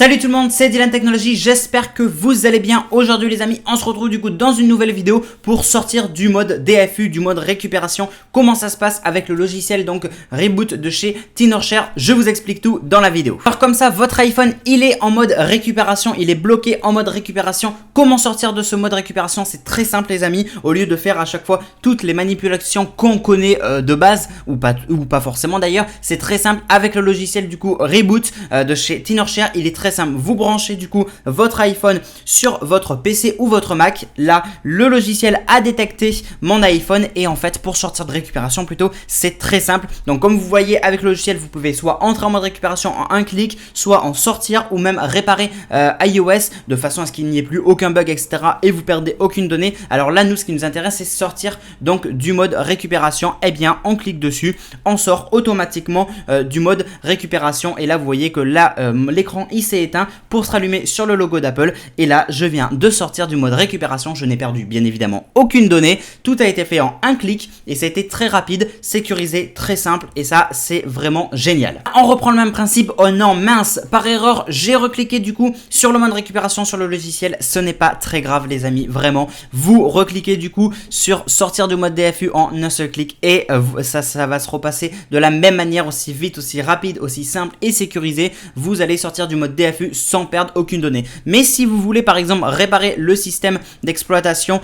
Salut tout le monde, c'est Dylan Technologies, j'espère que vous allez bien. Aujourd'hui les amis, on se retrouve du coup dans une nouvelle vidéo pour sortir du mode DFU, du mode récupération. Comment ça se passe avec le logiciel donc Reboot de chez Tenorshare, je vous explique tout dans la vidéo. Alors comme ça, votre iPhone il est en mode récupération, il est bloqué en mode récupération. Comment sortir de ce mode récupération? C'est très simple les amis, au lieu de faire à chaque fois toutes les manipulations qu'on connaît de base, ou pas forcément d'ailleurs, c'est très simple avec le logiciel du coup Reboot de chez Tenorshare. Il est très simple, vous branchez du coup votre iPhone sur votre PC ou votre Mac. Là, le logiciel a détecté mon iPhone et en fait pour sortir de récupération plutôt, c'est très simple. Donc comme vous voyez avec le logiciel, vous pouvez soit entrer en mode récupération en un clic, soit en sortir ou même réparer iOS de façon à ce qu'il n'y ait plus aucun bug, etc. et vous perdez aucune donnée. Alors là, nous, ce qui nous intéresse, c'est sortir donc du mode récupération. Eh bien, on clique dessus, on sort automatiquement du mode récupération et là, vous voyez que là, l'écran il s'est éteint pour se rallumer sur le logo d'Apple et là je viens de sortir du mode récupération. Je n'ai perdu bien évidemment aucune donnée, tout a été fait en un clic et ça a été très rapide, sécurisé, très simple et ça c'est vraiment génial. On reprend le même principe. Oh non mince, par erreur j'ai recliqué du coup sur le mode récupération sur le logiciel. Ce n'est pas très grave les amis, vraiment vous recliquez du coup sur sortir du mode DFU en un seul clic et ça va se repasser de la même manière, aussi vite, aussi rapide, aussi simple et sécurisé. Vous allez sortir du mode DFU sans perdre aucune donnée. Mais si vous voulez par exemple réparer le système d'exploitation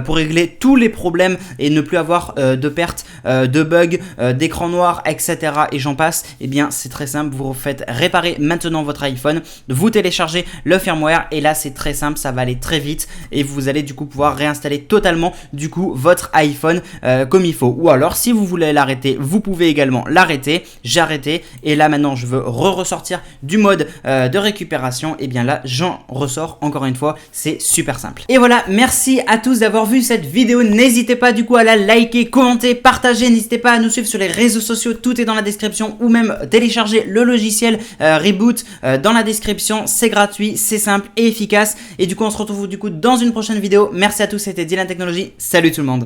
pour régler tous les problèmes et ne plus avoir de perte, de bugs, d'écran noir, etc. et j'en passe, et bien c'est très simple, vous faites réparer maintenant votre iPhone, vous téléchargez le firmware et là c'est très simple, ça va aller très vite et vous allez du coup pouvoir réinstaller totalement du coup votre iPhone comme il faut. Ou alors si vous voulez l'arrêter, vous pouvez également l'arrêter. J'ai arrêté et là maintenant je veux ressortir du mode de récupération, et bien là j'en ressors encore une fois, c'est super simple. Et voilà, merci à tous d'avoir vu cette vidéo, n'hésitez pas du coup à la liker, commenter, partager, n'hésitez pas à nous suivre sur les réseaux sociaux, tout est dans la description, ou même télécharger le logiciel Reboot dans la description, c'est gratuit, c'est simple et efficace. Et du coup on se retrouve du coup dans une prochaine vidéo. Merci à tous, c'était Dylan Technologies, salut tout le monde.